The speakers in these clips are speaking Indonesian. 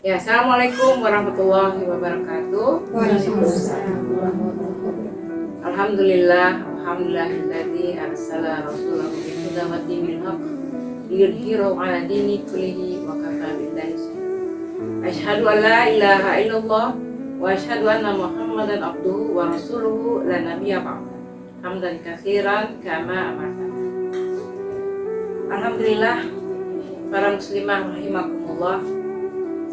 Ya, assalamualaikum warahmatullahi wabarakatuh. Waalaikumsalam warahmatullahi wabarakatuh. Alhamdulillahilladzi arsala rasulahu bil huda wa dinil haqq liyudhhirahu 'ala dini kullihi wa kafa billahi shahida. Asyhadu an la ilaha illallah wa asyhadu anna Muhammadan abduhu wa rasuluhu la nabiyya ba'da. Hamdan katsiran kama amarta. Alhamdulillah, para muslimah rahimakumullah.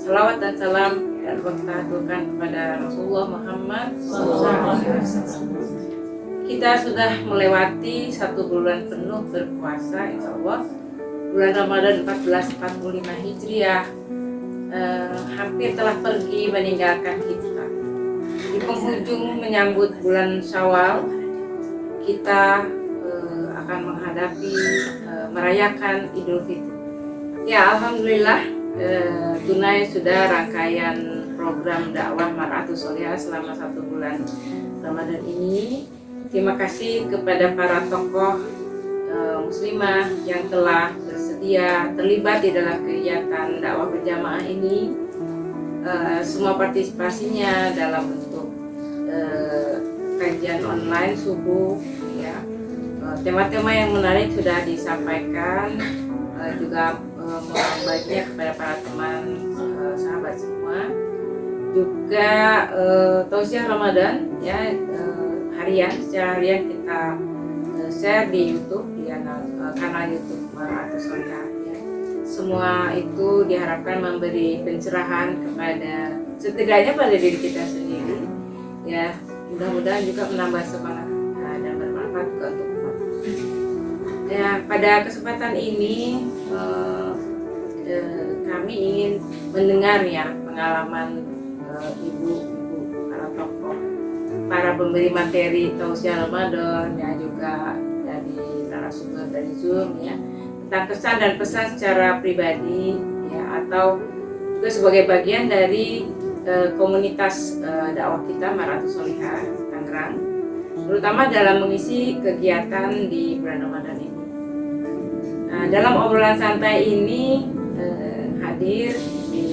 Salawat dan salam dan berkahkan kepada Rasulullah Muhammad SAW. Kita sudah melewati 1 bulan penuh berpuasa, insya Allah. Bulan Ramadan 1445 Hijriah hampir telah pergi meninggalkan kita. Di penghujung menyambut bulan Syawal, kita akan menghadapi merayakan Idul Fitri. Ya, alhamdulillah. Tunai sudah rangkaian program dakwah Mar'atus Sholihah selama 1 bulan Ramadan ini. Terima kasih kepada para tokoh muslimah yang telah bersedia terlibat di dalam kegiatan dakwah berjamaah ini. Semua partisipasinya dalam bentuk kajian online subuh, ya. Tema-tema yang menarik sudah disampaikan, juga mohon baiknya kepada para teman sahabat semua. Juga tausiah Ramadan, ya, harian, secara harian kita share di YouTube, di kanal YouTube Mar'atus Sholihah, ya. Semua itu diharapkan memberi pencerahan kepada, setidaknya pada diri kita sendiri, ya. Mudah-mudahan juga menambah semangat dan bermanfaat juga untuk umat. Ya, pada kesempatan ini kami ingin mendengar, ya, pengalaman ibu-ibu para tokoh, para pemberi materi tausiah Ramadan, ya, juga dari narasumber dari Zoom, ya, tentang kesan dan pesan secara pribadi, ya, atau juga sebagai bagian dari komunitas dakwah kita Mar'atus Sholihah Tangerang, terutama dalam mengisi kegiatan di bulan Ramadan ini. Nah, dalam obrolan santai ini hadir di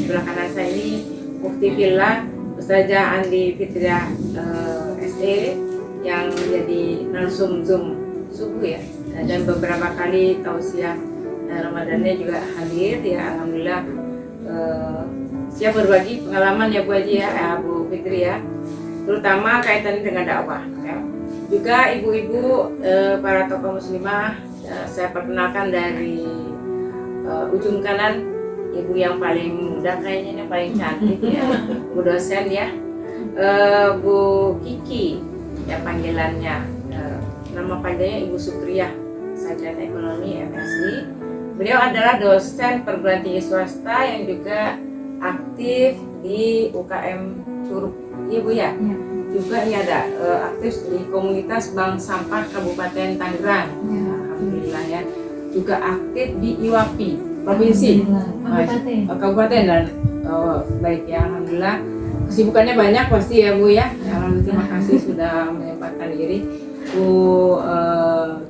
sebelah kanan saya ini Mufti Fillah Ustazah Andi Fitriah SE yang menjadi narsum Zoom subuh, ya, dan beberapa kali tausiah Ramadannya juga hadir, ya. Alhamdulillah siap berbagi pengalaman, ya, Bu Haji, ya, Bu Fitri, ya, terutama kaitannya dengan dakwah, ya. Juga ibu-ibu para tokoh muslimah, saya perkenalkan dari ujung kanan, ibu yang paling muda kayaknya, yang paling cantik, ya, Bu dosen, ya, Bu Kiki, ya, panggilannya, nama panjangnya Ibu Sukriyah, sarjana ekonomi MSI. Beliau adalah dosen perguruan tinggi swasta yang juga aktif di UKM Curug, Ibu, ya. Juga ini ada aktif di komunitas Bank Sampah Kabupaten Tangerang, ya, alhamdulillah, ya. Juga aktif di IWAPI provinsi, kabupaten, dan baik, ya, alhamdulillah. Kesibukannya banyak pasti, ya, Bu, ya. Alhamdulillah, terima kasih sudah menyempatkan diri. Bu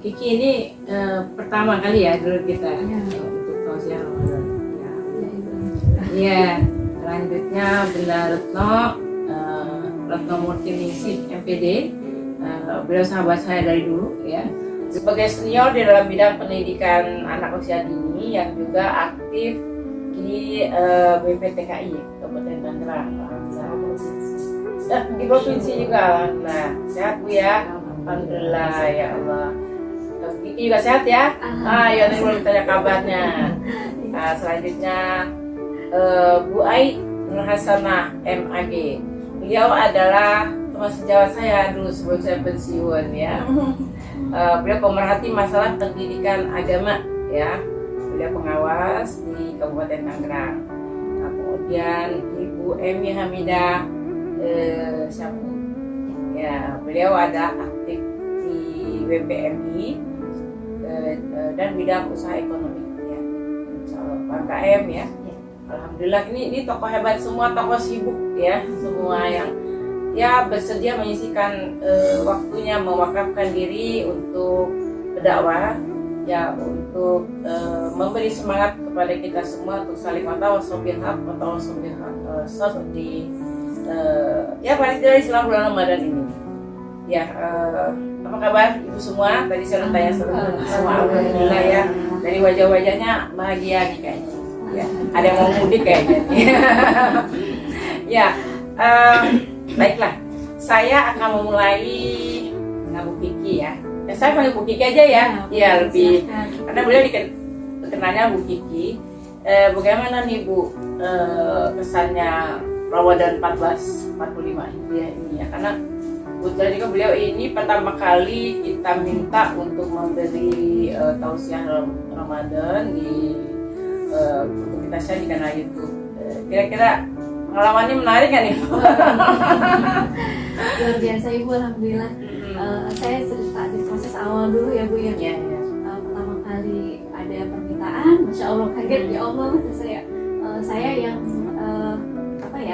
Kiki ini pertama kali, ya, dulu kita untuk tausiah Ramadan, ya. Iya, selanjutnya Bunda Retno Murti Ningsih MPD, beliau sahabat saya dari dulu, ya, sebagai senior di dalam bidang pendidikan anak usia dini yang juga aktif di BPTKI Kabupaten Tangerang, di provinsi juga. Nah, sehat, Bu, ya, alhamdulillah, ya Allah. Kiki juga sehat, ya. Ya, nanti boleh tanya kabarnya. Nah, selanjutnya Bu Ai Nur Hasanah MAG. Beliau adalah teman sejawat saya dulu sebelum saya pensiun, ya. Beliau pemerhati masalah pendidikan agama, ya. Beliau pengawas di Kabupaten Tangerang. Nah, kemudian Ibu Emi Hamidah ya, beliau ada aktif di WPMI dan bidang usaha ekonomi, ya, UMKM, ya. Alhamdulillah, ini tokoh hebat semua, tokoh sibuk, ya, semua yang, ya, bersedia menyisikan waktunya, mewakafkan diri untuk berdakwah ya untuk memberi semangat kepada kita semua untuk saling watawasau bil haq di ya paling tidak selama bulan Ramadan ini. Ya, apa kabar ibu semua? Tadi saya udah tanya semua, alhamdulillah ya. Dari wajah-wajahnya bahagia nih kayaknya. Ya, ada yang mau mudik kayaknya. Ya, baiklah. Saya akan memulai dengan Bu Kiki ya. Saya panggil Bu Kiki aja ya. Ya lebih karena beliau dikenalnya Bu Kiki. Bagaimana nih Bu kesannya Ramadan 1445 ini ya? Karena kebetulan juga beliau ini pertama kali kita minta untuk memberi tausiah Ramadan di untuk kita share di kanal YouTube. Kira-kira pengalamannya menarik kan nih? Luar biasa Ibu, alhamdulillah. Saya cerita di proses awal dulu ya Bu ya. Pertama kali ada permintaan, masya Allah kaget ya Allah, saya yang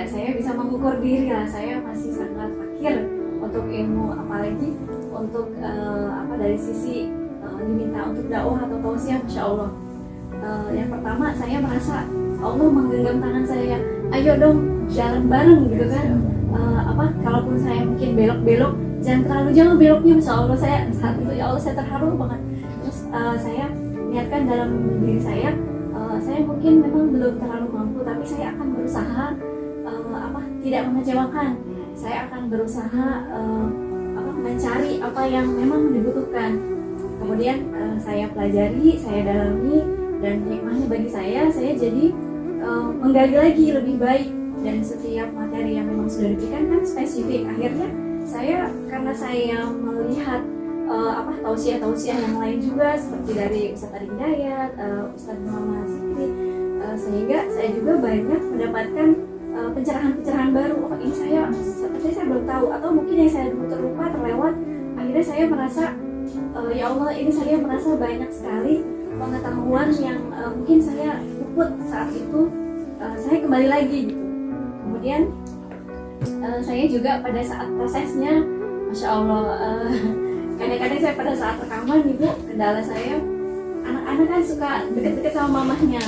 saya bisa mengukur diri lah, saya masih sangat fakir untuk ilmu, apalagi untuk dari sisi diminta untuk dakwah atau tausiah, masya Allah. Yang pertama saya merasa Allah menggenggam tangan saya, ayo dong jalan bareng gitu kan. Kalaupun saya mungkin belok-belok, jangan terlalu jauh beloknya, masya Allah. Saya saat itu ya Allah saya terharu banget. Terus saya niatkan dalam diri saya mungkin memang belum terlalu mampu, tapi saya akan berusaha tidak mengecewakan. Saya akan berusaha mencari apa yang memang dibutuhkan. Kemudian saya pelajari, saya dalami, dan hikmahnya bagi saya jadi menggali lagi lebih baik. Dan setiap materi yang memang sudah diberikan kan spesifik. Akhirnya karena saya melihat tausiah yang lain juga seperti dari Ustadz Adi Hidayat, Ustadz Muhammad Sikri, sehingga saya juga banyak mendapatkan pencerahan-pencerahan baru. Ini seperti saya belum tahu, atau mungkin yang saya dulu terlewat. Akhirnya saya merasa ya Allah, ini saya merasa banyak sekali pengetahuan yang mungkin saya luput saat itu. Saya kembali lagi gitu. Kemudian saya juga pada saat prosesnya, masya Allah, kadang-kadang saya pada saat rekaman Ibu, kendala saya anak-anak kan suka deket-deket sama mamahnya.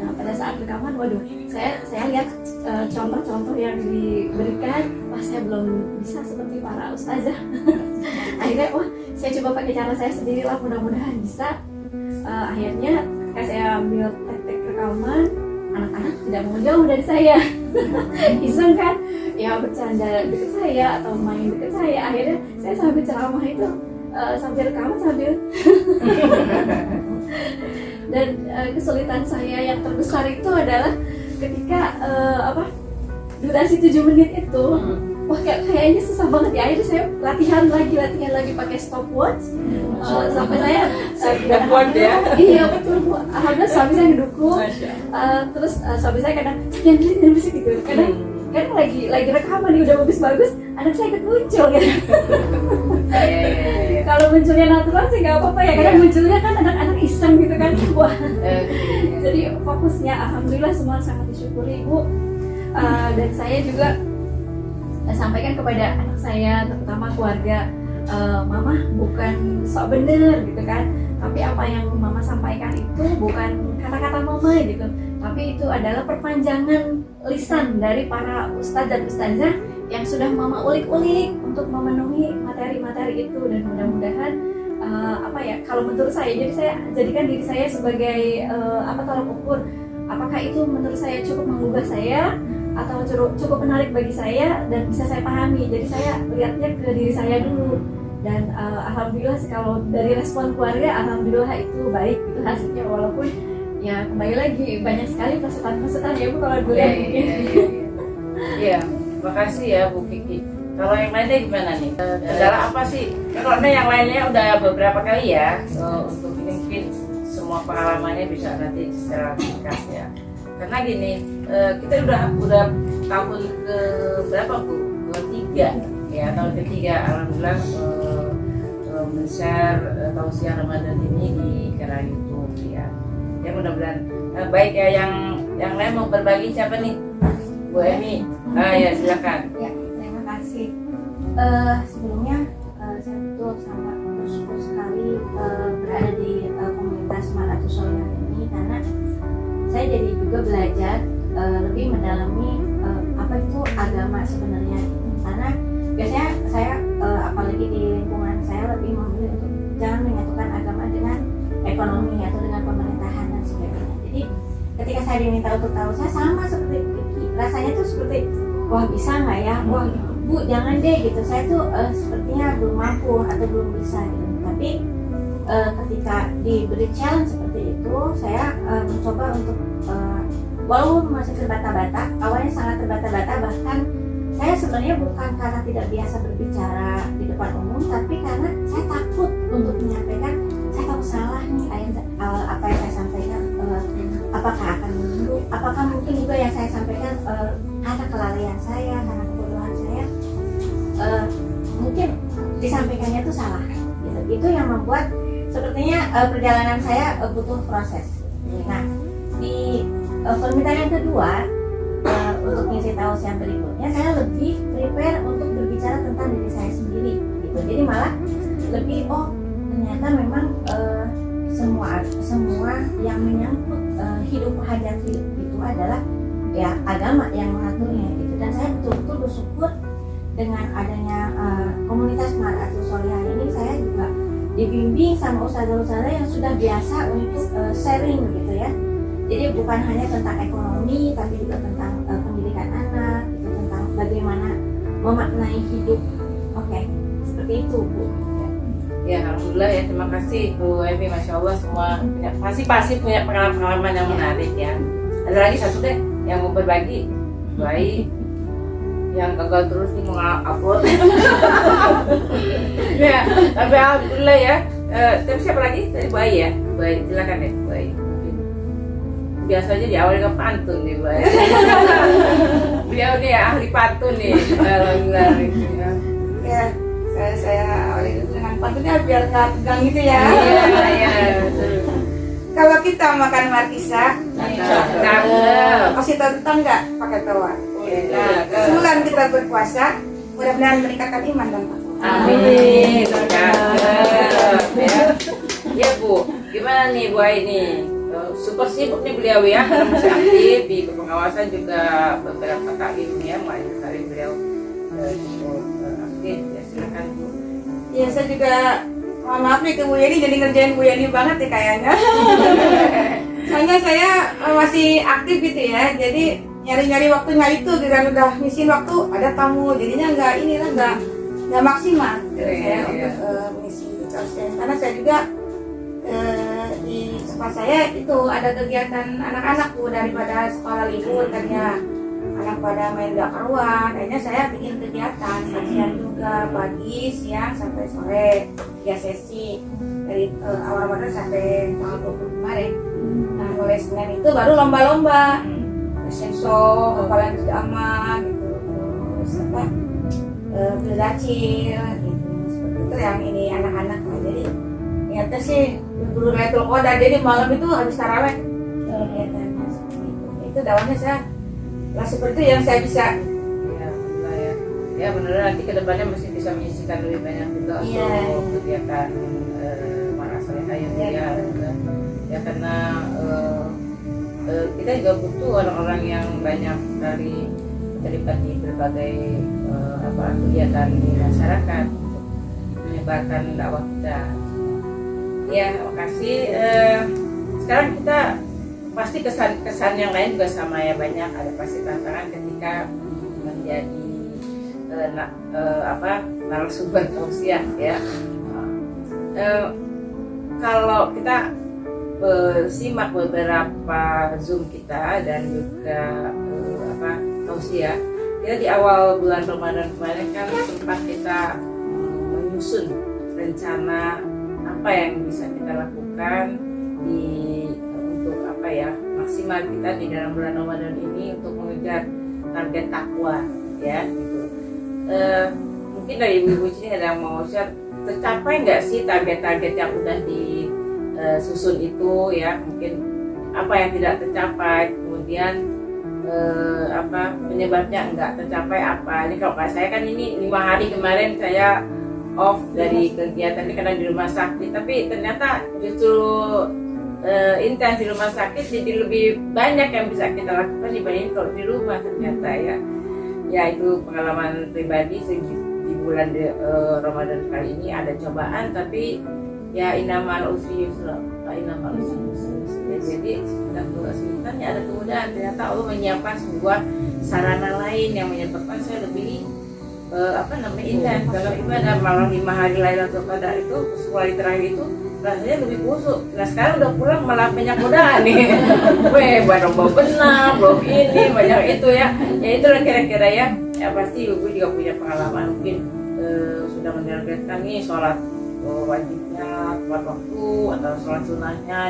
Nah, pada saat rekaman, waduh, saya lihat contoh-contoh yang diberikan, wah saya belum bisa seperti para ustazah. Akhirnya, saya coba pakai cara saya sendiri lah, mudah-mudahan bisa. Akhirnya, ketika saya ambil teknik rekaman, anak-anak tidak mau jauh dari saya. Iseng kan, ya bercanda deket saya atau main deket saya. Akhirnya, saya sambil ceramah itu, sambil rekaman sambil dan kesulitan saya yang terbesar itu adalah ketika durasi 7 menit itu, kayaknya susah banget ya. Akhirnya saya latihan lagi pakai stopwatch sampai saya kuat ya. Iya betul Bu, alhamdulillah suami saya ngedukung. Terus suami saya kadang sekian menit dan musik gitu, kadang lagi rekaman nih udah bagus, anak saya ikut muncul gitu. Kalau munculnya natural sih nggak apa-apa ya, kadang munculnya kan anak-anak iseng gitu kan. Wah, jadi fokusnya alhamdulillah semua sangat disyukuri Bu. Dan saya juga sampaikan kepada anak saya, terutama keluarga, mama bukan sok bener gitu kan, tapi apa yang mama sampaikan itu bukan kata-kata mama gitu, tapi itu adalah perpanjangan lisan dari para ustadz dan ustazah yang sudah mama ulik-ulik untuk memenuhi materi-materi itu. Dan mudah-mudahan kalau menurut saya, jadi saya jadikan diri saya sebagai tolak ukur, apakah itu menurut saya cukup menggugah saya atau cukup menarik bagi saya dan bisa saya pahami. Jadi saya lihatnya ke diri saya dulu, dan alhamdulillah kalau dari respon keluarga, alhamdulillah itu baik itu hasilnya, walaupun ya kembali lagi banyak sekali peserta ya Bu kalau dulu. Iya, makasih ya Bu Kiki. Kalau yang lainnya gimana nih? Kendala apa sih? Kalau yang lainnya udah beberapa kali ya, untuk ini mungkin semua pengalamannya bisa nanti secara ringkas ya. Karena gini, kita udah tahun ke berapa Bu? Ketiga ya, tahun ketiga alhamdulillah men-share tausiah Ramadan ini di kanal YouTube ya. Ya mudah-mudahan baik ya. Yang lain mau berbagi siapa nih? Bu Emi. Ya silakan. Ya, terima kasih. Sebelumnya saya betul sangat bersyukur sekali berada di belajar lebih mendalami apa itu agama sebenarnya, karena biasanya saya apalagi di lingkungan saya lebih memilih untuk jangan menyatukan agama dengan ekonomi atau dengan pemerintahan dan sebagainya. Jadi ketika saya diminta untuk tahu, saya sama seperti Vicky, rasanya tuh seperti wah bisa nggak ya, wah Bu jangan deh gitu, saya tuh sepertinya belum mampu atau belum bisa gitu. Tapi ketika diberi challenge seperti itu, saya mencoba untuk walaupun masih terbata-bata, awalnya sangat terbata-bata, bahkan saya sebenarnya bukan karena tidak biasa berbicara di depan umum, tapi karena saya takut untuk menyampaikan, saya tahu salah nih apa yang saya sampaikan, apakah akan menurut, apakah mungkin juga yang saya sampaikan karena kelalaian saya, karena kebodohan saya, mungkin disampaikannya itu salah gitu. Itu yang membuat sepertinya perjalanan saya butuh proses. Nah, di permintaan yang kedua untuk mengisi tausiah berikutnya, saya lebih prepare untuk berbicara tentang diri saya sendiri gitu. Jadi malah lebih ternyata memang semua yang menyangkut hidup hajat hidup itu adalah ya agama yang mengaturnya gitu. Dan saya betul-betul bersyukur dengan adanya komunitas Mar'atus Sholihah ini, saya juga dibimbing sama ustadzah-ustadzah yang sudah biasa untuk sharing gitu ya. Jadi bukan hanya tentang ekonomi, tapi juga tentang pendidikan anak, gitu, tentang bagaimana memaknai hidup. Oke, seperti itu Bu. Ya, alhamdulillah ya, terima kasih Bu Emi, masya Allah semua pasti punya pengalaman yang menarik ya. Ada lagi satu deh yang mau berbagi, baik yang gagal terus nih mau upload. Ya, tapi alhamdulillah ya. Tapi siapa lagi? Tadi Bayi ya, Bayi, silakan deh Bayi. Biasanya di awal dengan pantun nih Bayi. Beliau nih ahli pantun nih. Alhamdulillah. Ya, saya awali dulu dengan pantunnya biar nggak tegang gitu ya. Iya. Kalau kita makan markisa, kasih tahu tetangga nggak pakai tawa. Sebulan kita berpuasa, mudah-mudahan meningkatkan iman dan takwa. Amin. Ya Bu, gimana nih Bu ini? Super sibuk nih beliau ya, karena masih aktif di pengawasan juga beberapa kali ya, majelis taklim beliau cukup aktif. Ya silakan Bu. Ya saya juga mohon maaf nih ke Bu Yani, jadi ngerjain Bu Yani banget nih kayaknya. Soalnya saya masih aktif gitu ya, jadi nyari-nyari waktunya itu, kita udah ngisiin waktu, ada tamu, jadinya nggak maksimal saya untuk mengisi tausiah. Karena saya juga di tempat saya itu ada kegiatan anak-anak Bu, daripada sekolah libur tadinya anak pada main gak karuan, akhirnya saya bikin kegiatan sajian juga pagi, siang sampai sore, 3 sesi dari awal Ramadan sampai tanggal 20 kemarin. Nah mulai Senin itu baru lomba-lomba, fashion show, hafalan juz amma gitu, terus apa berdacil gitu, seperti itu yang ini anak-anak. Nah, jadi ternyata sih dulu Lailatul Qadar, jadi malam itu habis tarawih kegiatannya seperti itu. Itu dalamnya saya lah seperti itu yang saya bisa. Ya, alhamdulillah ya. Ya benar, nanti kedepannya masih bisa menyisikan lebih banyak juga untuk kegiatan Mar'atus Sholihah yang ya karena kita juga butuh orang-orang yang banyak sekali terlibat di berbagai kegiatan di masyarakat untuk menyebarkan dakwah kita. Ya, makasih. Sekarang kita pasti kesan yang lain juga sama ya, banyak ada pasti tantangan ketika menjadi narasumber tausiah ya. Kalau kita simak beberapa Zoom kita dan juga tausiah, kita di awal bulan Ramadan kemarin kan sempat kita menyusun rencana apa yang bisa kita lakukan untuk maksimal kita di dalam bulan Ramadan ini untuk mengejar target takwa ya gitu. Mungkin dari ibu-ibu sini ada yang mau share, tercapai nggak sih target-target yang udah disusun itu ya, mungkin apa yang tidak tercapai, kemudian penyebabnya nggak tercapai apa. Ini kalau saya kan ini 5 hari kemarin saya off dari kegiatan ini karena di rumah sakit, tapi ternyata justru intens di rumah sakit, jadi lebih banyak yang bisa kita lakukan dibanding kalau di rumah ternyata ya. Ya itu pengalaman pribadi di bulan Ramadan kali ini ada cobaan, tapi ya inamal usri yusra, inamal usri yusra. Ya, jadi sudah kesulitan ya ada kemudahan. Ternyata Allah menyiapkan sebuah sarana lain yang menyebabkan saya lebih intens dalam ibadah. Malah 5 hari Lailatul Qadar itu 10 hari terakhir itu rasanya lebih kusuk. Nah sekarang udah pulang malah banyak godaan nih. Barang bau benar, bau ini, banyak itu ya. Ya itulah kira-kira ya. Ya pasti ibu juga punya pengalaman, mungkin sudah menargetkan nih sholat wajibnya tepat waktu atau sholat sunnahnya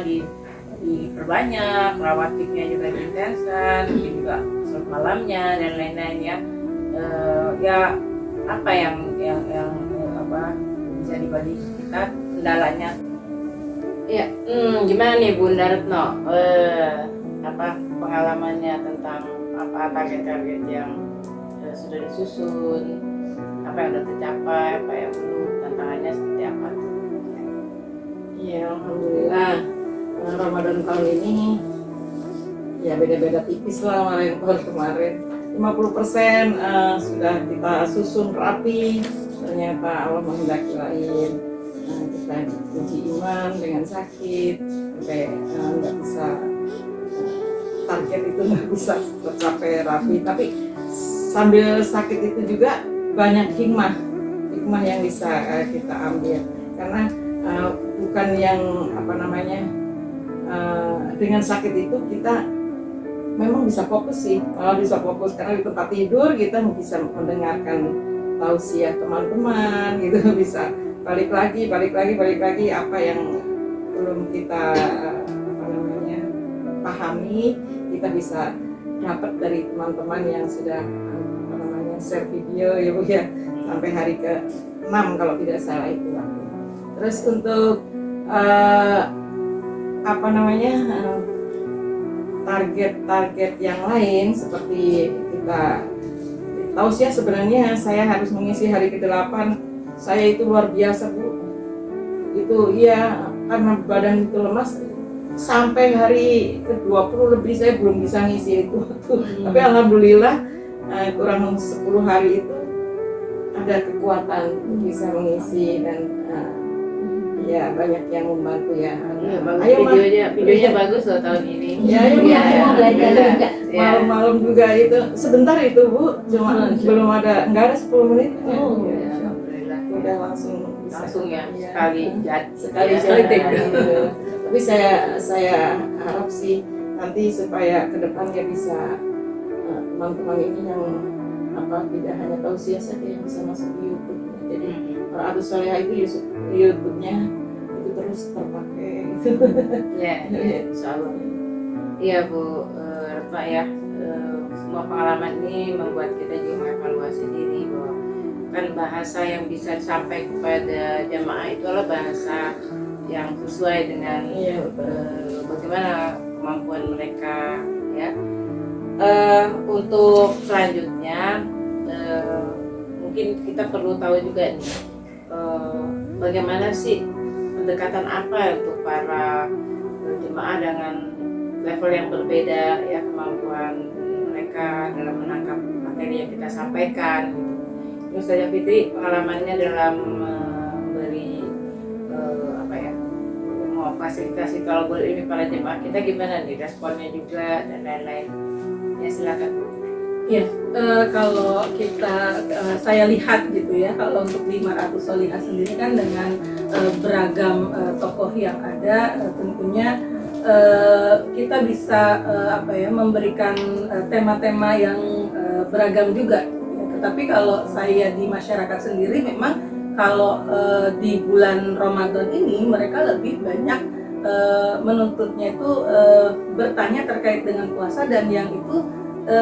diperbanyak, rawatibnya juga diintenskan, mungkin juga sholat malamnya dan lain-lain ya. Ya apa yang bisa dibagi kita kendalanya? Ya, gimana nih Bunda Retno? Pengalamannya tentang target-target yang sudah disusun, apa yang sudah tercapai, apa yang belum, tantangannya seperti apa? Ya, alhamdulillah Ramadan tahun ini ya beda-beda tipis lah sama yang tahun kemarin. 50% sudah kita susun rapi, ternyata Allah menghendaki lain. Kita uji iman dengan sakit sampai nggak bisa target itu nggak bisa tercapai rapi, tapi sambil sakit itu juga banyak hikmah yang bisa kita ambil, karena bukan yang dengan sakit itu kita memang bisa fokus sih, malah bisa fokus karena di tempat tidur kita bisa mendengarkan tausiah teman-teman gitu, bisa balik lagi apa yang belum kita pahami, kita bisa dapat dari teman-teman yang sudah share video ya Bu ya, sampai hari ke-6 kalau tidak salah itu waktu. Terus untuk target-target yang lain seperti kita tausiah, sebenarnya saya harus mengisi hari ke-8. Saya itu luar biasa Bu, itu ya karena badan itu lemas sampai hari ke-20 lebih saya belum bisa ngisi itu tapi alhamdulillah kurang 10 hari itu ada kekuatan bisa mengisi dan ya banyak yang membantu ya. Videonya bagus loh tahun ini. Malam-malam juga itu sebentar itu Bu, cuma belum ada, nggak ada 10 menit. Udah langsung ya sekali tapi saya harap sih nanti supaya kedepannya bisa teman-teman ini yang tidak hanya tausiah saja yang bisa masuk di YouTube, jadi Arus Solehah itu YouTube-nya itu terus terpakai gitu. Ya, insyaallah. Iya Bu Retno ya, semua pengalaman ini membuat kita juga mengevaluasi diri bahwa kan bahasa yang bisa disampaikan kepada jamaah itu adalah bahasa yang sesuai dengan bagaimana kemampuan mereka ya. Untuk selanjutnya mungkin kita perlu tahu juga nih bagaimana sih pendekatan apa untuk para jemaah dengan level yang berbeda ya, kemampuan mereka dalam menangkap materi yang kita sampaikan gitu. Ustazah Fitri pengalamannya dalam memberi fasilitasi talabul ilmi para jemaah kita gimana nih, responnya juga dan lain-lain ya, silakan. Ya, kalau saya lihat gitu ya, kalau untuk di Mar'atus Sholihah sendiri kan dengan beragam tokoh yang ada, tentunya kita bisa memberikan tema-tema yang beragam juga. Tapi kalau saya di masyarakat sendiri memang kalau di bulan Ramadan ini mereka lebih banyak menuntutnya itu bertanya terkait dengan puasa, dan yang itu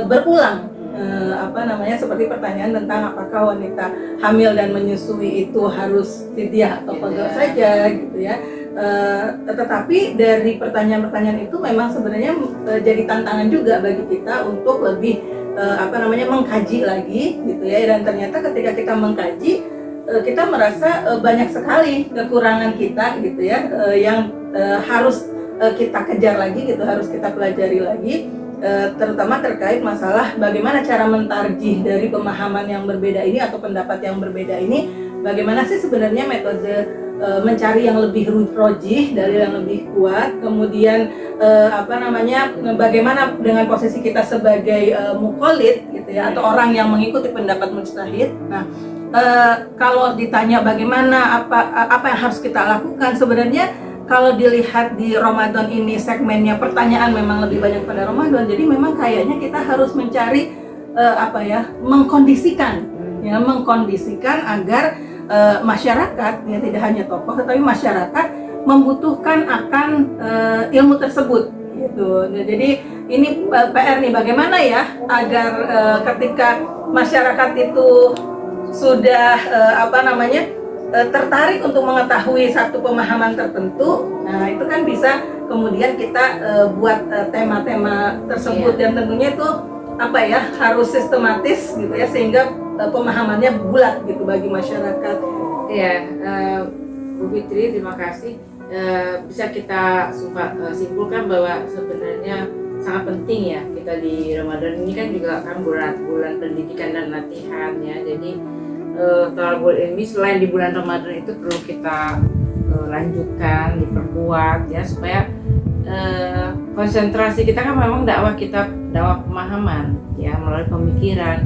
berulang seperti pertanyaan tentang apakah wanita hamil dan menyusui itu harus fidyah atau qada saja gitu ya. Tetapi dari pertanyaan-pertanyaan itu memang sebenarnya jadi tantangan juga bagi kita untuk lebih mengkaji lagi gitu ya, dan ternyata ketika kita mengkaji kita merasa banyak sekali kekurangan kita gitu ya, yang harus kita kejar lagi gitu, harus kita pelajari lagi, terutama terkait masalah bagaimana cara mentarjih dari pemahaman yang berbeda ini atau pendapat yang berbeda ini, bagaimana sih sebenarnya metode mencari yang lebih rojih, dalil yang lebih kuat, kemudian bagaimana dengan posisi kita sebagai muqallid gitu ya, atau orang yang mengikuti pendapat mujtahid. Nah, kalau ditanya bagaimana apa yang harus kita lakukan, sebenarnya kalau dilihat di Ramadan ini segmennya pertanyaan memang lebih banyak pada Ramadan, jadi memang kayaknya kita harus mencari mengkondisikan agar masyarakat, ya tidak hanya tokoh tetapi masyarakat membutuhkan akan ilmu tersebut gitu. Jadi ini PR nih, bagaimana ya agar ketika masyarakat itu sudah tertarik untuk mengetahui satu pemahaman tertentu, nah itu kan bisa kemudian kita buat tema-tema tersebut, dan tentunya itu harus sistematis gitu ya, sehingga pemahamannya bulat gitu bagi masyarakat. Ya, Bu Fitri, terima kasih. Bisa kita simpulkan bahwa sebenarnya sangat penting ya kita di Ramadan ini kan juga kan bulan pendidikan dan latihan ya. Jadi Thalabul Ilmi selain di bulan Ramadan itu perlu kita lanjutkan, diperkuat ya, supaya konsentrasi kita kan memang dakwah pemahaman ya, melalui pemikiran.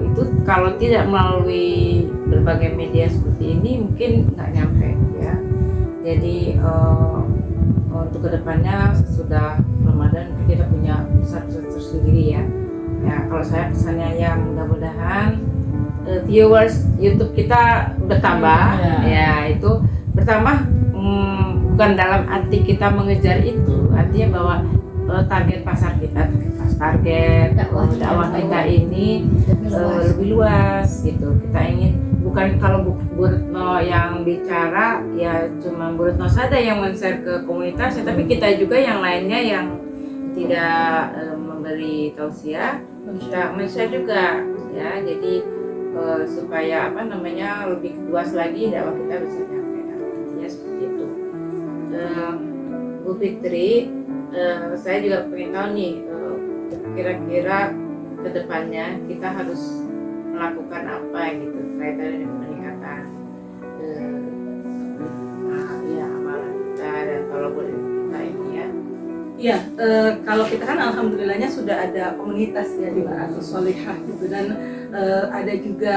Itu kalau tidak melalui berbagai media seperti ini mungkin nggak nyampe ya. Jadi untuk kedepannya sesudah Ramadan kita punya pesan-pesan tersendiri ya. Ya kalau saya pesannya ya mudah-mudahan viewers YouTube kita bertambah ya, itu bertambah bukan dalam arti kita mengejar itu, artinya bahwa target pasar kita, target dakwah kita ini lebih luas gitu. Kita ingin bukan kalau Bu Retno yang bicara ya cuma Bu Retno saja yang men-share ke komunitasnya, tapi kita juga yang lainnya yang tidak memberi tausiah kita men-share juga ya. Jadi supaya lebih luas lagi dakwah kita bisa nyampe ya, seperti itu. Bu Fitri, saya juga pengen tahu nih, kira-kira kedepannya kita harus melakukan apa gitu kaitannya dengan peningkatan amalan kita dan Thalabul Ilmi kita ini ya. Iya, kalau kita kan alhamdulillahnya sudah ada komunitas ya di Ma'arifus Sholihah gitu, dan ada juga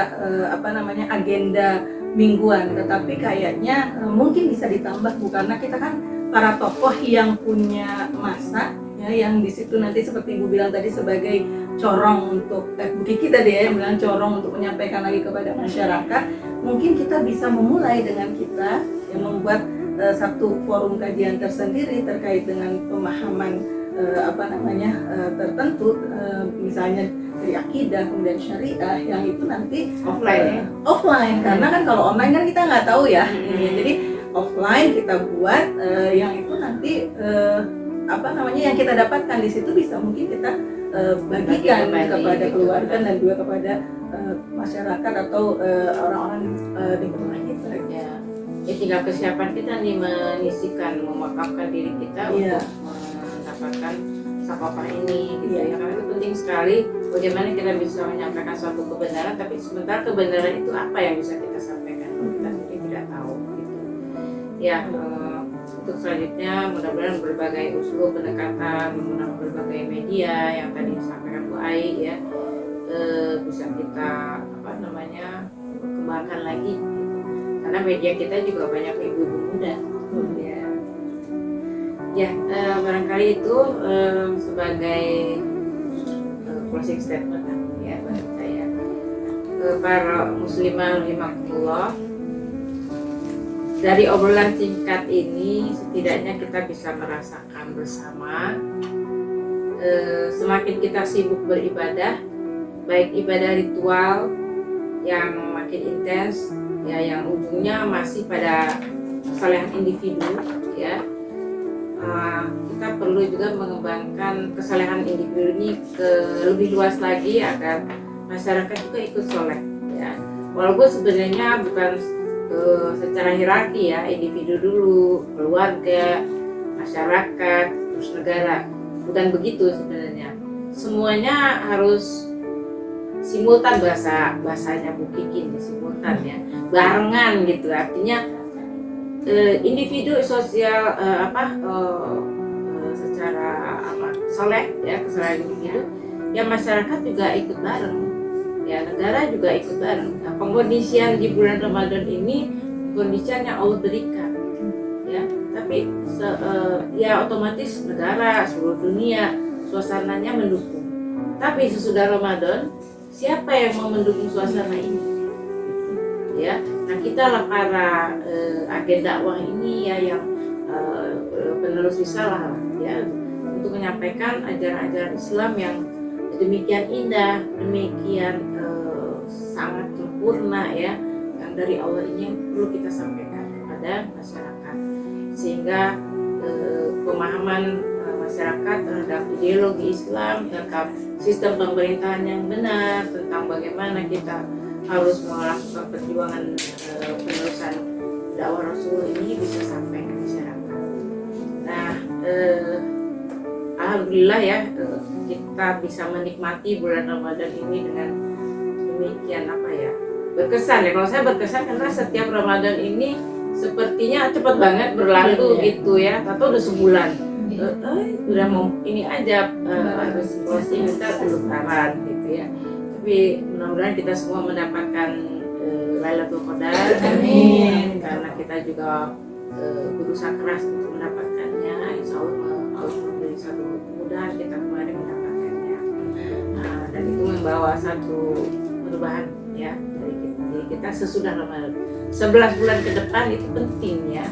agenda mingguan, tetapi kayaknya mungkin bisa ditambah Bu, karena kita kan para tokoh yang punya masa ya, yang di situ nanti seperti Ibu bilang tadi sebagai corong untuk Bu Kiki tadi ya yang bilang corong untuk menyampaikan lagi kepada masyarakat. Mungkin kita bisa memulai dengan kita yang membuat satu forum kajian tersendiri terkait dengan pemahaman tertentu, misalnya dari akidah kemudian syariah, yang itu nanti offline karena kan kalau online kan kita nggak tahu ya. Jadi offline kita buat yang itu nanti yang kita dapatkan di situ bisa mungkin kita bagikan kepada keluarga dan juga kepada masyarakat atau orang-orang di rumah kita ya. Ya tinggal kesiapan kita nih menyisikan, mewakafkan diri kita untuk mendapatkan sakofah ini gitu ya. Karena itu penting sekali bagaimana kita bisa menyampaikan suatu kebenaran, tapi sementara kebenaran itu apa yang bisa kita sampaikan kita sendiri tidak tahu gitu. Ya, untuk selanjutnya mudah-mudahan berbagai usul pendekatan menggunakan berbagai media yang tadi disampaikan Bu Ai ya, bisa kita kembangkan lagi gitu. Karena media kita juga banyak ibu-ibu muda ya. Barangkali itu sebagai closing statement ya bagi saya. Para muslimah rahimakumullah, dari obrolan singkat ini setidaknya kita bisa merasakan bersama, semakin kita sibuk beribadah, baik ibadah ritual yang makin intens ya, yang ujungnya masih pada kesalehan individu ya, kita perlu juga mengembangkan kesalehan individu ini ke lebih luas lagi agar masyarakat juga ikut soleh ya. Walaupun sebenarnya bukan secara hierarki ya, individu dulu, keluarga, masyarakat, terus negara. Bukan begitu sebenarnya. Semuanya harus simultan, bahasanya Bu Kiki, simultan ya, barengan gitu. Artinya individu sosial secara soleh ya, kesalahan individu ya, masyarakat juga ikut bareng ya, negara juga ikut bareng. Nah, pengkondisian di bulan Ramadan ini kondisian yang Allah berikan ya, tapi ya otomatis negara, seluruh dunia suasananya mendukung. Tapi sesudah Ramadan, siapa yang mau mendukung suasana ini ya? Nah, kita lah para agen dakwah ini ya, yang penerus risalah ya, untuk menyampaikan ajaran-ajaran Islam yang demikian indah, demikian sangat sempurna ya, yang dari Allah ini yang perlu kita sampaikan kepada masyarakat, sehingga pemahaman masyarakat terhadap ideologi Islam, tentang sistem pemerintahan yang benar, tentang bagaimana kita harus melakukan perjuangan penerusan dakwah Rasul ini bisa sampai ke masyarakat. Nah, alhamdulillah ya, kita bisa menikmati bulan Ramadan ini dengan demikian berkesan ya. Kalau saya berkesan karena setiap Ramadan ini sepertinya cepat banget berlalu gitu ya, atau udah sebulan. Udah mau ini aja harus closing, kita lebaran gitu ya. Tapi mudah-mudahan kita semua mendapatkan Lailatul Qadar. Amin. Karena kita juga berusaha keras untuk mendapatkannya. Insya Allah memberi satu kemudahan kita kemarin mendapatkannya. Dan itu membawa satu perubahan ya dari kita sesudah Ramadan. 11 bulan ke depan itu penting ya,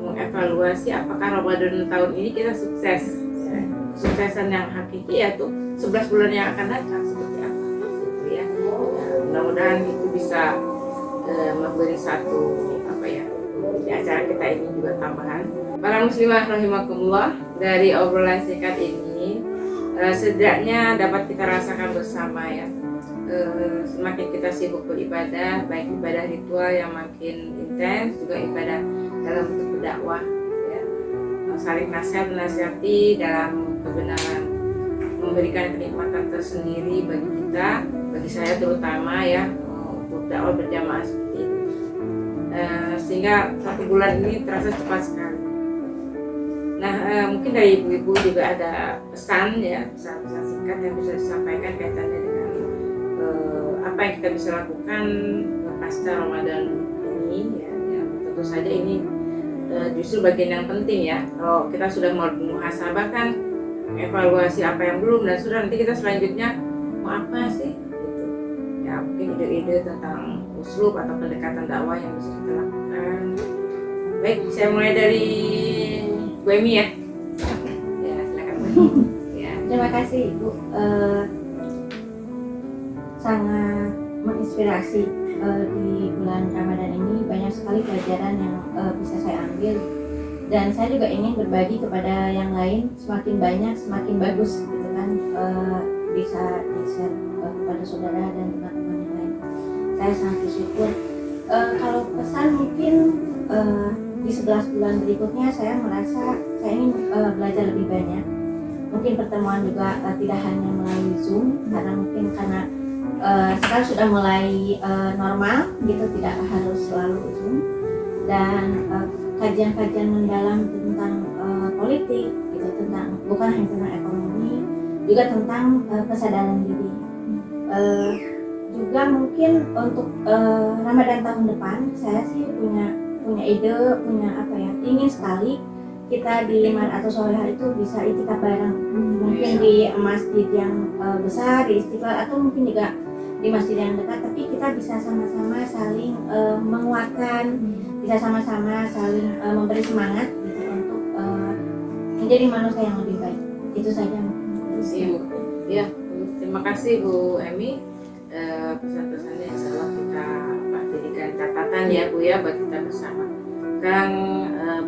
mengevaluasi apakah Ramadan tahun ini kita sukses ya. Kesuksesan yang hakiki yaitu 11 bulan yang akan datang seperti apa gitu ya. Mudah-mudahan itu bisa memberi satu di acara kita ini juga tambahan. Para muslimah rahimakumullah, dari obrolan singkat ini setidaknya dapat kita rasakan bersama ya, semakin kita sibuk beribadah, baik ibadah ritual yang makin intens, juga ibadah dalam bentuk berdakwah ya, saling nasihati dalam kebenaran, memberikan kenikmatan tersendiri bagi kita, bagi saya terutama ya, untuk dakwah berjamaah seperti ini, sehingga 1 bulan ini terasa cepat sekali. Nah, mungkin dari ibu-ibu juga ada pesan ya, pesan singkat yang bisa disampaikan kaitannya dengan apa yang kita bisa lakukan pasca Ramadan ini ya, tentu saja ini justru bagian yang penting ya. Kalau kita sudah mau muhasabah kan, evaluasi apa yang belum, dan sudah nanti kita selanjutnya mau apa sih gitu ya, mungkin ide-ide tentang uslub atau pendekatan dakwah yang bisa kita lakukan. Baik, saya mulai dari Bu Emi ya. Ya, silakan Bu. Ya. Terima kasih Ibu, sangat menginspirasi. Di bulan Ramadan ini banyak sekali pelajaran yang bisa saya ambil, dan saya juga ingin berbagi kepada yang lain. Semakin banyak semakin bagus gitu kan, bisa di-share kepada saudara dan teman-teman yang lain. Saya sangat bersyukur. Kalau pesan mungkin di 11 bulan berikutnya saya merasa saya ingin belajar lebih banyak. Mungkin pertemuan juga tidak hanya melalui Zoom, karena sekarang sudah mulai normal gitu, tidak harus selalu Zoom, dan kajian-kajian mendalam tentang politik gitu, tentang bukan hanya tentang ekonomi, juga tentang kesadaran diri. Juga mungkin untuk Ramadan tahun depan saya sih punya ide, ingin sekali kita di Mar'atus Sholihah itu bisa itikaf bareng, mungkin di masjid yang besar di Istiqlal, atau mungkin juga di masjid yang dekat, tapi kita bisa sama-sama saling menguatkan, bisa sama-sama saling memberi semangat gitu, untuk menjadi manusia yang lebih baik. Itu saja. Ya, terima kasih Bu Emi. Pesan-pesannya insyaallah kita jadikan catatan ya Bu ya, buat kita bersama. Sekarang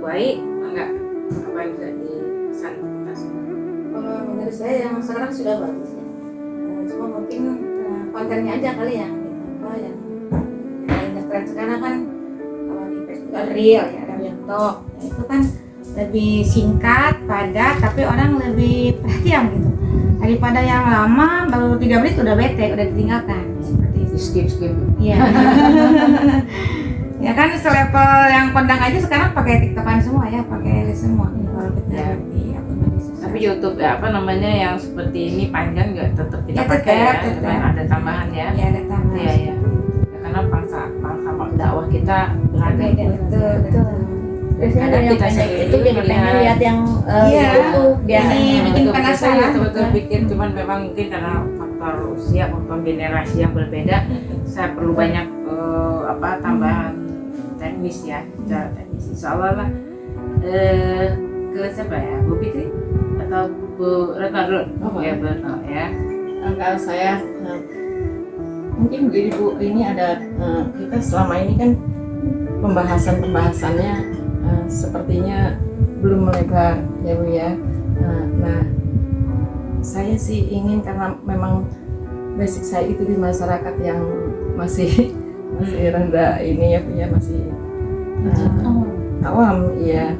Bu Ai, enggak apa yang bisa dipesan kita semua? Menurut saya yang sekarang sudah bagus ya. Cuma mungkin kontennya aja kali ya, gitu. Yang internet sekarang kan kalau di Facebook ada reel ya, ada TikTok. Nah, itu kan lebih singkat, padat, tapi orang lebih perhatian gitu. Daripada yang lama baru 3 menit udah bete, udah ditinggalkan seperti itu. Skip. Iya. Ya kan selevel yang kondang aja sekarang pakai TikTokan semua ya, pakai semua. Kalau kita Ya. di akun media sosial. Tapi YouTube ya apa namanya yang seperti ini panjang juga tetap kita Ya, pakai ya, tetap. cuman ada tambahan ya. Ya ada tambahan. Iya. Ya, karena bangsa dakwah kita beragam. Beda, betul. Biasanya Kadang yang kita pendek sendiri itu jadi pengen melihat. lihat yang Iya. YouTube biar Bikin penasaran. Betul pikir, cuman memang mungkin karena faktor usia maupun generasi yang berbeda, saya perlu banyak tambahan teknis ya, secara teknis. Insya Allah lah. Ke siapa ya, Bu Fitri atau Bu Retno dulu? Ya Bu Retno ya. Kalau saya mungkin begini Bu, ini ada kita selama ini kan pembahasannya sepertinya belum melebar ya Bu ya. Nah, saya sih ingin karena memang basic saya itu di masyarakat yang masih rendah ini ya Bu ya, masih awam ya.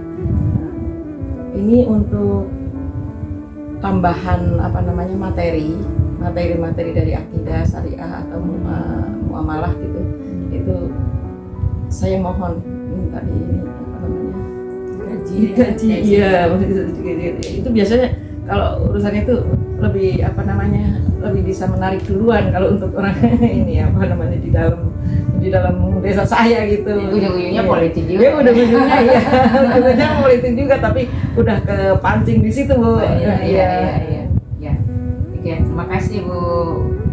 Ini untuk tambahan materi dari akidah syariah atau muamalah gitu, itu saya mohon minta di ini gaji iya itu biasanya kalau urusan itu lebih lebih bisa menarik duluan kalau untuk orang ini di dalam desa saya gitu. Ujung-ujungnya politik juga. Ya ujung-ujungnya iya. Ujung-ujungnya politik juga tapi udah kepancing di situ Bu. Iya. Oke, terima kasih Bu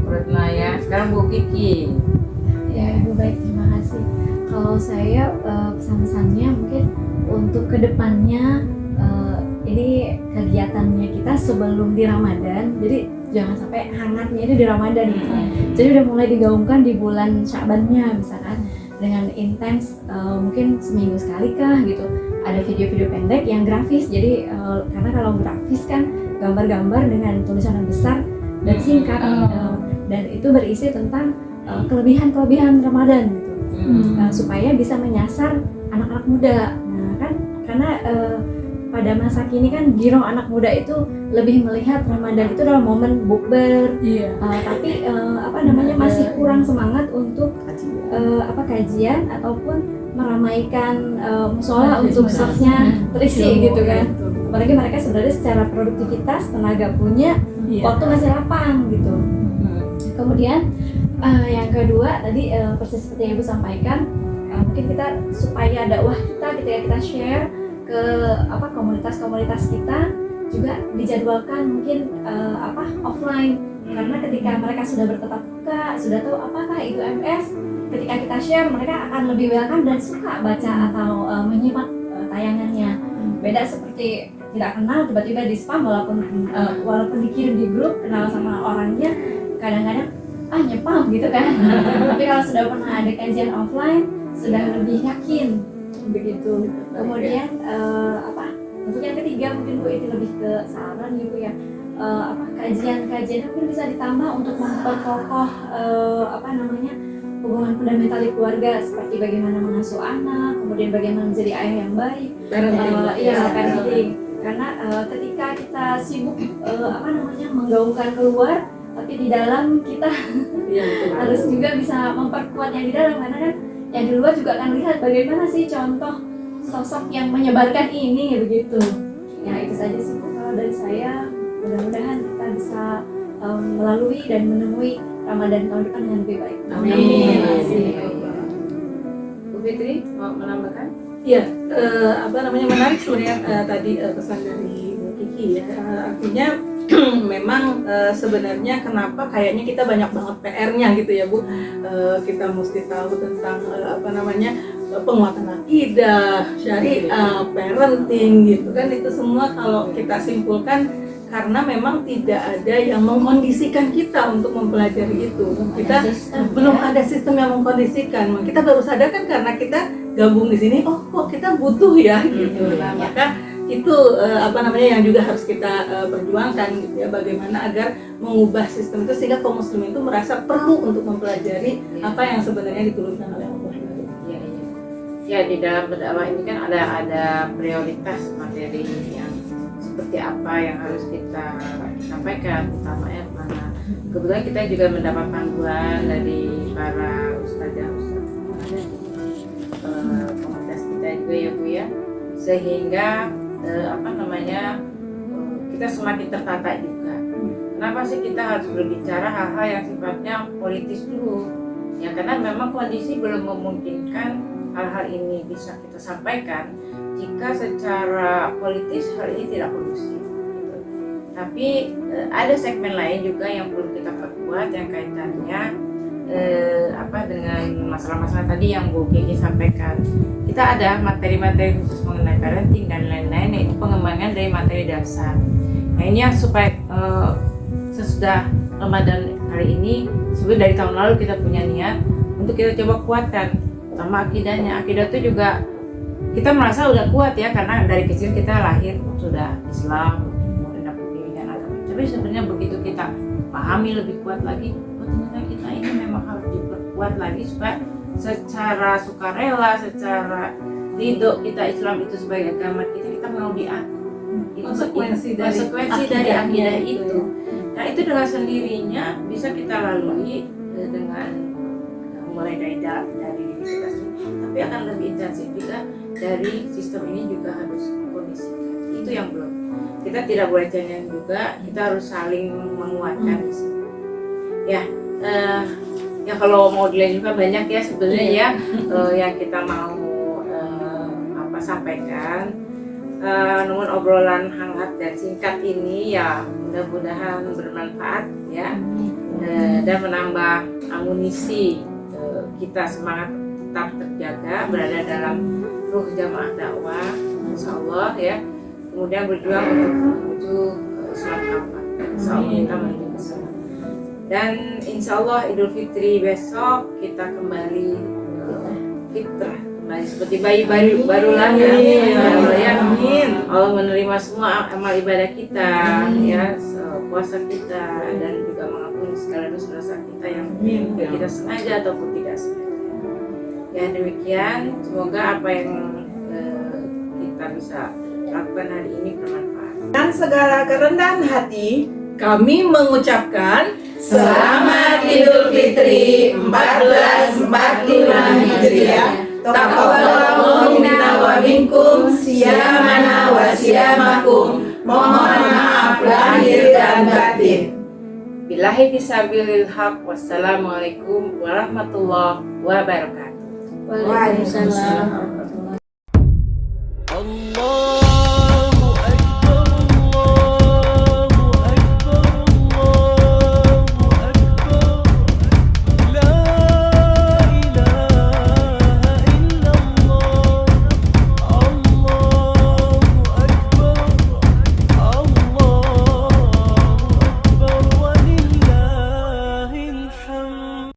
Retno ya. Sekarang Bu Kiki. Ya, Bu, baik, terima kasih. Kalau saya pesan-pesannya mungkin untuk kedepannya ini kegiatannya kita sebelum di Ramadan, jadi jangan sampai hangatnya ini di Ramadan gitu. Jadi udah mulai digaungkan di bulan Sya'bannya misalkan dengan intens mungkin seminggu sekali kah gitu. Ada video-video pendek yang grafis. Jadi karena kalau grafis kan gambar-gambar dengan tulisan yang besar dan singkat dan itu berisi tentang kelebihan-kelebihan Ramadan gitu. Supaya bisa menyasar anak-anak muda. Nah kan karena pada masa kini kan girong anak muda itu lebih melihat Ramadan itu adalah momen bukber, tapi masih kurang semangat untuk kajian ataupun meramaikan musola untuk safnya terisi gitu kan. Apalagi mereka sebenarnya secara produktivitas tenaga punya, waktu masih lapang gitu. Kemudian yang kedua tadi persis seperti yang Ibu sampaikan, mungkin kita supaya dakwah kita ketika kita share ke komunitas-komunitas kita juga dijadwalkan mungkin offline, karena ketika mereka sudah bertetap muka, sudah tahu apakah itu MS, ketika kita share mereka akan lebih welcome dan suka baca atau menyimak tayangannya. Beda seperti tidak kenal tiba-tiba di spam walaupun dikirim di grup kenal sama orangnya, kadang-kadang nyepam gitu kan. Tapi kalau sudah pernah ada kajian offline sudah lebih yakin begitu. Kemudian untuk yang ketiga mungkin Bu itu lebih ke saran Ibu ya, kajian-kajian mungkin bisa ditambah untuk memperkokoh hubungan fundamental di keluarga, seperti bagaimana mengasuh anak, kemudian bagaimana menjadi ayah yang baik. Parenting. Karena ketika kita sibuk menggaungkan keluar, tapi di dalam kita harus juga bisa memperkuat yang di dalam, karena kan yang di luar juga akan lihat bagaimana sih contoh sosok yang menyebarkan ini begitu. Ya itu saja sih kalau dari saya. Mudah-mudahan kita bisa melalui dan menemui Ramadan tahun depan dengan lebih baik. Amin. Bu Fitri mau menambahkan? Iya, menarik sebenarnya tadi pesan dari Bu Kiki ya. Artinya memang sebenarnya kenapa kayaknya kita banyak banget PR-nya gitu ya Bu. Kita mesti tahu tentang penguatan akidah, syariah, parenting gitu kan, itu semua kalau kita simpulkan karena memang tidak ada yang mengkondisikan kita untuk mempelajari itu. Kita belum ada sistem yang mengkondisikan. Kita baru sadar kan karena kita gabung di sini, oh kok kita butuh ya gitu. Nah, maka itu yang juga harus kita perjuangkan gitu ya, bagaimana agar mengubah sistem itu sehingga kaum muslimin itu merasa perlu untuk mempelajari apa yang sebenarnya diturunkan oleh Allah. Ya, di dalam berdakwah ini kan ada prioritas materi yang seperti apa yang harus kita sampaikan, utamanya mana. Kebetulan kita juga mendapat panduan dari para ustazah yang ada di komunitas kita juga ya Bu ya, sehingga kita semakin tertata juga. Kenapa sih kita harus berbicara hal-hal yang sifatnya politis dulu? Ya karena memang kondisi belum memungkinkan hal-hal ini bisa kita sampaikan jika secara politis hal ini tidak kondusif. Gitu. Tapi ada segmen lain juga yang perlu kita perkuat yang kaitannya dengan masalah-masalah tadi yang Bu Kiki sampaikan. Kita ada materi-materi khusus mengenai parenting dan lain-lain, yaitu pengembangan dari materi dasar. Nah ini yang supaya sesudah Ramadan kali ini, sebenarnya dari tahun lalu kita punya niat untuk kita coba kuatkan, sama akidahnya. Akidah itu juga kita merasa udah kuat ya, karena dari kecil kita lahir sudah Islam, kemudian dapat pendidikan agama. Tapi sebenarnya begitu kita pahami lebih kuat lagi, ternyata kita ini memang harus diperkuat lagi supaya secara sukarela, secara ridho kita Islam itu sebagai agama kita mau diatur. Konsekuensi dari akidah itu. Nah itu dengan sendirinya bisa kita lalui dengan mulai dari diri kita sendiri, tapi akan lebih intensif juga dari sistem ini juga harus kondisikan. Itu yang belum. Kita tidak boleh cengeng juga, kita harus saling menguatkan di sini. Ya, ya kalau mau dilihat juga banyak ya sebenarnya ya yang kita mau sampaikan. Namun obrolan hangat dan singkat ini ya mudah-mudahan bermanfaat ya, dan menambah amunisi kita semangat tetap terjaga berada dalam ruh jamaah dakwah insyaallah ya, kemudian berjuang untuk menuju Islam kapan insyaallah kita menuju ke sana. Dan insyaallah Idul Fitri besok kita kembali fitrah, kembali seperti bayi baru lahir ya. Allah menerima semua amal ibadah kita ya, puasa kita, dan juga mengampuni segala dosa-dosa kita yang kita sengaja ataupun tidak sengaja. Ya demikian, semoga apa yang kita bisa lakukan hari ini bermanfaat. Dan segala kerendahan hati Kami mengucapkan Selamat Idul Fitri 1445 Hijriah. Taqabbalallahu minna wa minkum siyamana wa siyamakum. Mohon maaf lahir dan batin. Billahi fisabilil haq. Wassalamualaikum warahmatullahi wabarakatuh. Waalaikumsalam. Allah